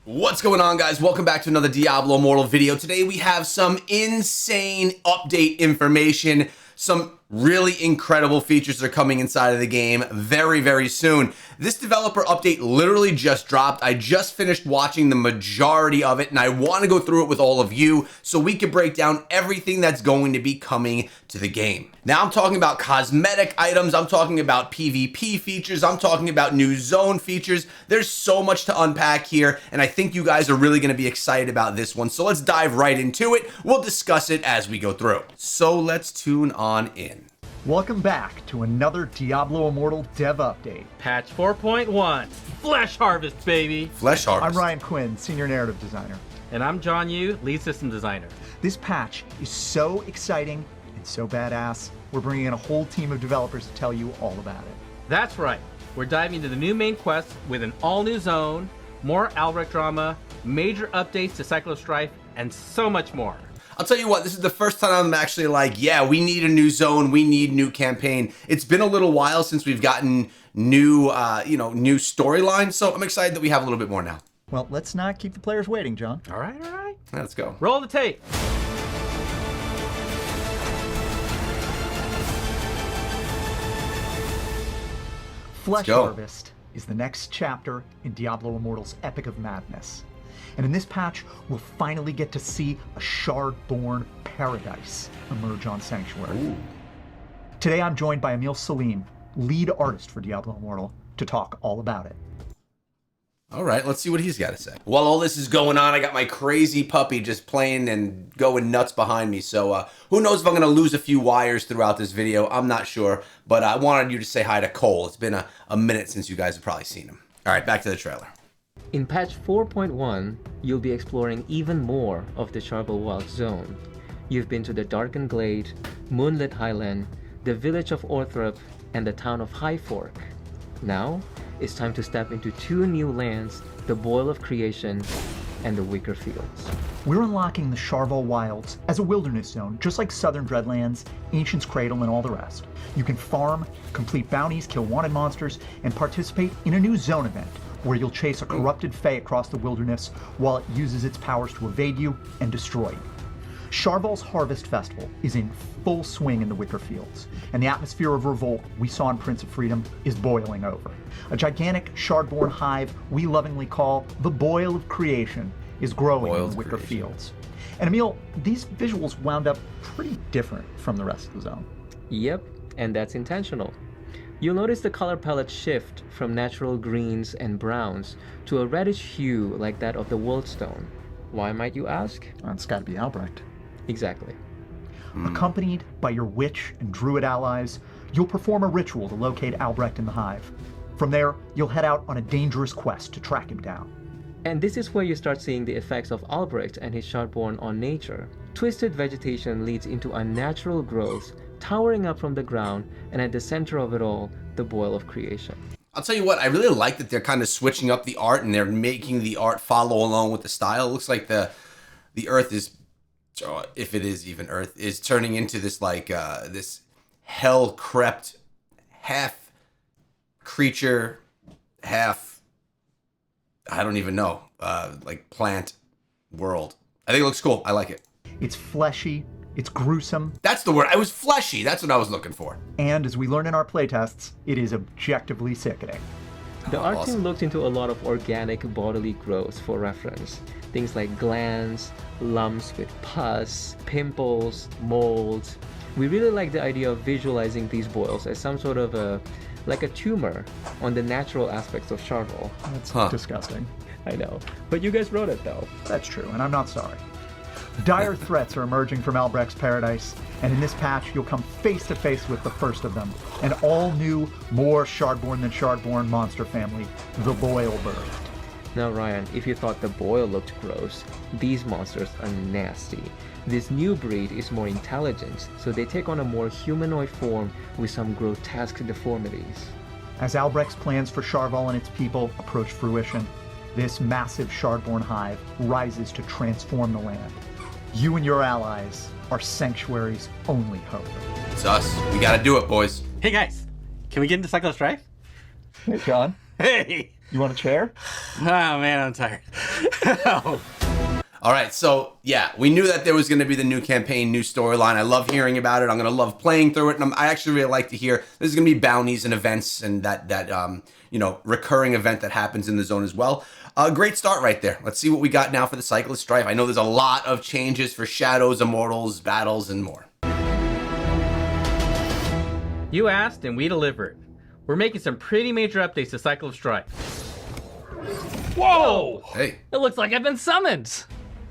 What's going on, guys? Welcome back to another Diablo Immortal video. Today we have some insane update information. Some really incredible features are coming inside of the game very, very soon. This developer update literally just dropped. I just finished watching the majority of it, and I want to go through it with all of you so we can break down everything that's going to be coming to the game. Now, I'm talking about cosmetic items, I'm talking about PvP features, I'm talking about new zone features. There's so much to unpack here, and I think you guys are really going to be excited about this one. So let's dive right into it. We'll discuss it as we go through. So let's tune on in. Welcome back to another Diablo Immortal dev update. Patch 4.1, Flesh Harvest, baby! Flesh Harvest. I'm Ryan Quinn, Senior Narrative Designer. And I'm John Yu, Lead System Designer. This patch is so exciting and so badass, we're bringing in a whole team of developers to tell you all about it. That's right, we're diving into the new main quest with an all-new zone, more Albrecht drama, major updates to Cyclo Strife, and so much more. I'll tell you what, this is the first time I'm actually like, yeah, we need a new zone, we need new campaign. It's been a little while since we've gotten new, new storylines, so I'm excited that we have a little bit more now. Well, let's not keep the players waiting, John. All right. Let's go. Roll the tape. Flesh go. Harvest is the next chapter in Diablo Immortal's Epic of Madness. And in this patch, we'll finally get to see a Shard-born paradise emerge on Sanctuary. Ooh. Today I'm joined by Emil Salim, lead artist for Diablo Immortal, to talk all about it. All right, let's see what he's got to say. While all this is going on, I got my crazy puppy just playing and going nuts behind me. So who knows if I'm going to lose a few wires throughout this video. I'm not sure, but I wanted you to say hi to Cole. It's been a minute since you guys have probably seen him. All right, back to the trailer. In patch 4.1, you'll be exploring even more of the Charval Wilds zone. You've been to the Darkened Glade, Moonlit Highland, the village of Orthrop, and the town of High Fork. Now, it's time to step into two new lands, the Boil of Creation and the Wicker Fields. We're unlocking the Charval Wilds as a wilderness zone, just like Southern Dreadlands, Ancient's Cradle, and all the rest. You can farm, complete bounties, kill wanted monsters, and participate in a new zone event, where you'll chase a corrupted fae across the wilderness while it uses its powers to evade you and destroy you. Charval's Harvest Festival is in full swing in the Wicker Fields, and the atmosphere of revolt we saw in Prince of Freedom is boiling over. A gigantic Shard-born hive we lovingly call the Boil of Creation is growing in the Wicker Fields. And Emil, these visuals wound up pretty different from the rest of the zone. Yep, and that's intentional. You'll notice the color palette shift from natural greens and browns to a reddish hue like that of the Worldstone. Why, might you ask? Well, it's gotta be Albrecht. Exactly. Accompanied by your witch and druid allies, you'll perform a ritual to locate Albrecht in the hive. From there, you'll head out on a dangerous quest to track him down. And this is where you start seeing the effects of Albrecht and his Shardborn on nature. Twisted vegetation leads into unnatural growth, towering up from the ground, and at the center of it all, the Boil of Creation. I'll tell you what, I really like that they're kind of switching up the art and they're making the art follow along with the style. It looks like the earth is, if it is even earth, is turning into this like this hell-crept half creature, half, I don't even know, like plant world. I think it looks cool. I like it. It's fleshy, it's gruesome, That's the word. I was fleshy. That's what I was looking for. and as we learn in our playtests, it is objectively sickening. The art awesome. team looked into a lot of organic bodily growth for reference. Things like glands, lumps with pus, pimples, molds. We really like the idea of visualizing these boils as some sort of like a tumor on the natural aspects of Charval. That's disgusting. I know, but you guys wrote it though. That's true, and I'm not sorry. Dire threats are emerging from Albrecht's paradise, and in this patch, you'll come face to face with the first of them, an all-new, more Shardborn than Shardborn monster family, the Boil birthed. Now Ryan, if you thought the boil looked gross, these monsters are nasty. This new breed is more intelligent, so they take on a more humanoid form with some grotesque deformities. As Albrecht's plans for Charval and its people approach fruition, this massive Shardborn hive rises to transform the land. You and your allies are Sanctuary's only hope. It's us. We got to do it, boys. Hey guys, can we get into Cyclo Strife? Hey, John. Hey! You want a chair? Oh man, I'm tired. All right, so yeah, we knew that there was going to be the new campaign, new storyline. I love hearing about it. I'm going to love playing through it, and I actually really like to hear there's going to be bounties and events and that you know, recurring event that happens in the zone as well. Great start right there. Let's see what we got now for the Cycle of Strife. I know there's a lot of changes for Shadows, Immortals, Battles, and more. You asked and we delivered. We're making some pretty major updates to Cycle of Strife. Whoa! Hey. It looks like I've been summoned!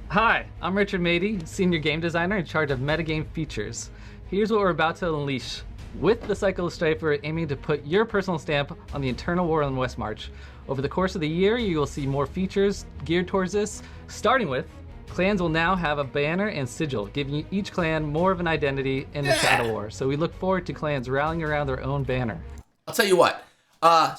Hi, I'm Richard Mady, Senior Game Designer in charge of metagame features. Here's what we're about to unleash. With the Cycle of Strife, we're aiming to put your personal stamp on the internal war in Westmarch. Over the course of the year, you will see more features geared towards this, starting with clans will now have a banner and sigil, giving each clan more of an identity in the Shadow War. So we look forward to clans rallying around their own banner. I'll tell you what,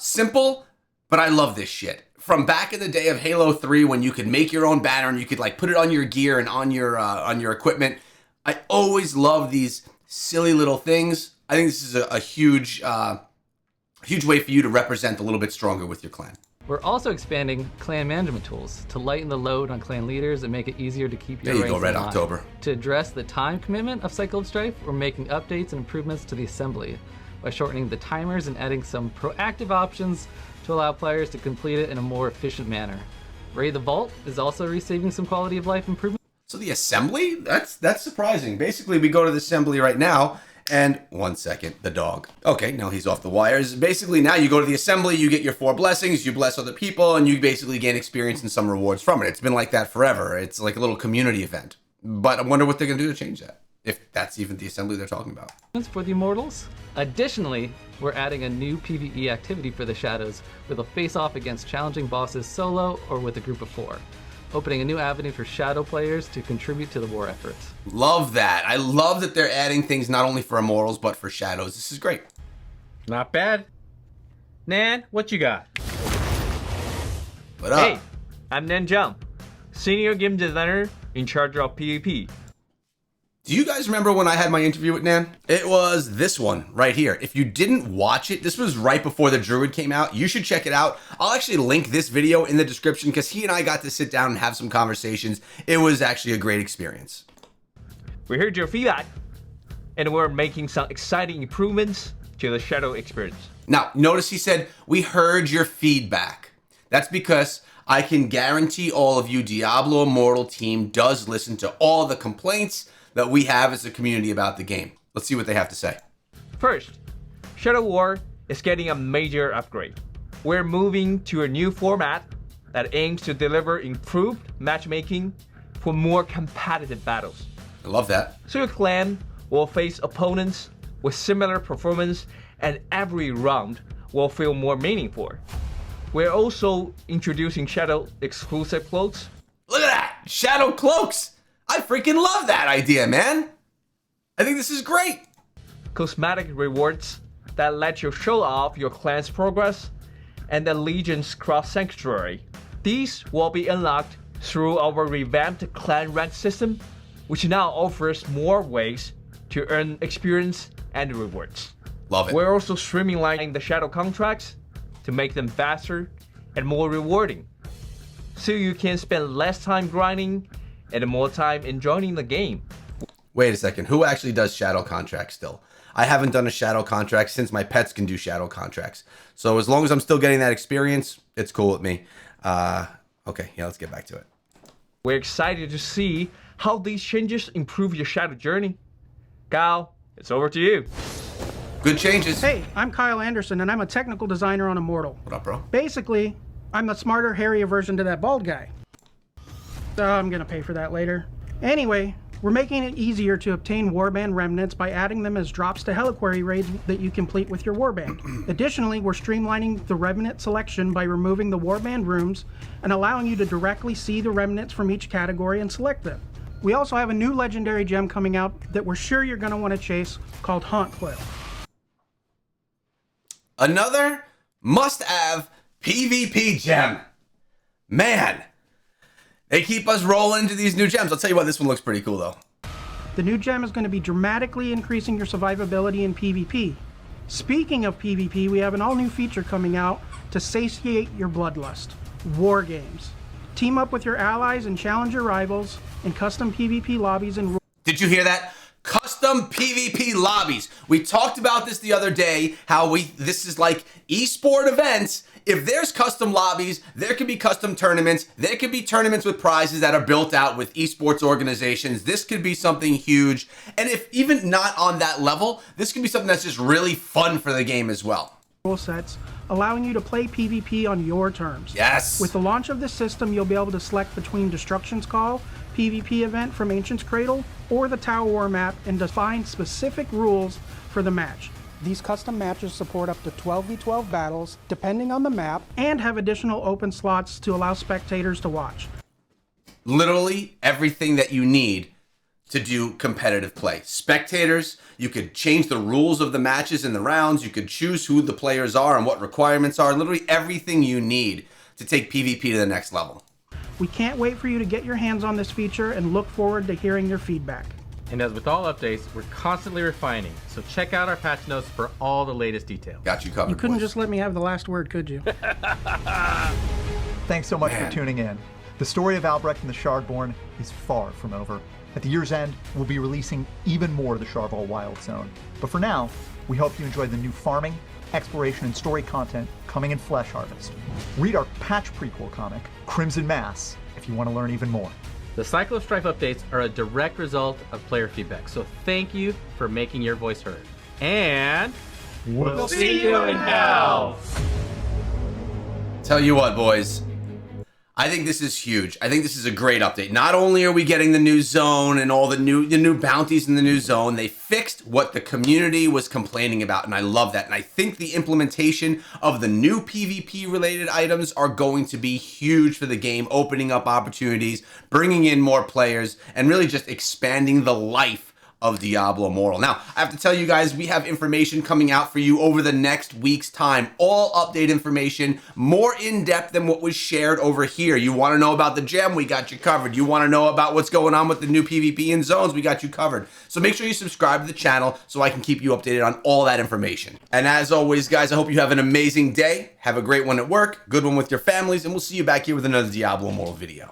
simple, but I love this shit. From back in the day of Halo 3 when you could make your own banner and you could like put it on your gear and on your equipment, I always love these silly little things. I think this is a huge way for you to represent a little bit stronger with your clan. We're also expanding clan management tools to lighten the load on clan leaders and make it easier to keep your There you go, ranks Red in line. October. To address the time commitment of Cycle of Strife, we're making updates and improvements to the assembly by shortening the timers and adding some proactive options to allow players to complete it in a more efficient manner. Raid the Vault is also receiving some quality of life improvements. So the assembly? That's surprising. Basically, we go to the assembly right now, and 1 second, the dog. Okay, now he's off the wires. Basically, now you go to the assembly, you get your 4 blessings, you bless other people, and you basically gain experience and some rewards from it. It's been like that forever. It's like a little community event. But I wonder what they're going to do to change that, if that's even the assembly they're talking about. For the Immortals. Additionally, we're adding a new PvE activity for the Shadows with a face-off against challenging bosses solo or with a group of 4, opening a new avenue for Shadow players to contribute to the war efforts. Love that. I love that they're adding things not only for Immortals, but for Shadows. This is great. Not bad. Nan, what you got? What up? Hey, I'm Nan Zhang, Senior Game Designer in charge of PvP. Do you guys remember when I had my interview with Nan? It was this one right here. If you didn't watch it, this was right before the Druid came out. You should check it out. I'll actually link this video in the description because he and I got to sit down and have some conversations. It was actually a great experience. We heard your feedback, and we're making some exciting improvements to the Shadow experience. Now, notice he said, we heard your feedback. That's because I can guarantee all of you Diablo Immortal team does listen to all the complaints that we have as a community about the game. Let's see what they have to say. First, Shadow War is getting a major upgrade. We're moving to a new format that aims to deliver improved matchmaking for more competitive battles. I love that. So your clan will face opponents with similar performance, and every round will feel more meaningful. We're also introducing Shadow exclusive cloaks. Look at that! Shadow Cloaks! I freaking love that idea, man! I think this is great! Cosmetic rewards that let you show off your clan's progress, and the Legion's Cross Sanctuary. These will be unlocked through our revamped clan rank system, which now offers more ways to earn experience and rewards. Love it. We're also streamlining the Shadow contracts to make them faster and more rewarding, so you can spend less time grinding and more time enjoying the game. Wait a second, who actually does shadow contracts still? I haven't done a shadow contract since my pets can do shadow contracts. So as long as I'm still getting that experience, it's cool with me. Okay, yeah, let's get back to it. We're excited to see how these changes improve your shadow journey. Kyle, it's over to you. Good changes. Hey, I'm Kyle Anderson, and I'm a technical designer on Immortal. What up, bro? Basically, I'm the smarter, hairier version to that bald guy. I'm gonna pay for that later. Anyway, we're making it easier to obtain warband remnants by adding them as drops to Heliquary raids that you complete with your warband. Additionally, we're streamlining the remnant selection by removing the warband rooms and allowing you to directly see the remnants from each category and select them. We also have a new legendary gem coming out that we're sure you're gonna want to chase called Haunt Coil. Another must-have PvP gem. Man, they keep us rolling to these new gems. I'll tell you what, this one looks pretty cool though. The new gem is going to be dramatically increasing your survivability in PvP. Speaking of PvP, we have an all-new feature coming out to satiate your bloodlust. War games. Team up with your allies and challenge your rivals in custom PvP lobbies and Did you hear that? Custom PvP lobbies. We talked about this the other day, how this is like esport events. If there's custom lobbies, there could be custom tournaments. There could be tournaments with prizes that are built out with esports organizations. This could be something huge. And if even not on that level, this could be something that's just really fun for the game as well. rule sets, allowing you to play PvP on your terms. Yes. With the launch of this system, you'll be able to select between Destruction's Call, PvP event from Ancient's Cradle, or the Tower War map and define specific rules for the match. These custom matches support up to 12v12 battles, depending on the map, and have additional open slots to allow spectators to watch. Literally everything that you need to do competitive play. Spectators, you could change the rules of the matches and the rounds, you could choose who the players are and what requirements are, literally everything you need to take PvP to the next level. We can't wait for you to get your hands on this feature and look forward to hearing your feedback. And as with all updates, we're constantly refining, so check out our patch notes for all the latest details. Got you covered. You couldn't boys. just let me have the last word, could you? Thanks so much for tuning in. The story of Albrecht and the Shardborn is far from over. At the year's end, we'll be releasing even more of the Charval Wilds zone. But for now, we hope you enjoyed the new farming, exploration, and story content coming in Flesh Harvest. Read our patch prequel comic, Crimson Mass, if you want to learn even more. The Cycle of Strife updates are a direct result of player feedback, so thank you for making your voice heard. And we'll see you in hell! Tell you what, boys. I think this is huge. I think this is a great update. Not only are we getting the new zone and all the new bounties in the new zone, they fixed what the community was complaining about, and I love that. And I think the implementation of the new PvP related items are going to be huge for the game, opening up opportunities, bringing in more players, and really just expanding the life of Diablo Immortal. Now, I have to tell you guys, we have information coming out for you over the next week's time. All update information, more in-depth than what was shared over here. You want to know about the gem? We got you covered. You want to know about what's going on with the new PvP and zones? We got you covered. So make sure you subscribe to the channel so I can keep you updated on all that information. And as always, guys, I hope you have an amazing day. Have a great one at work, good one with your families, and we'll see you back here with another Diablo Immortal video.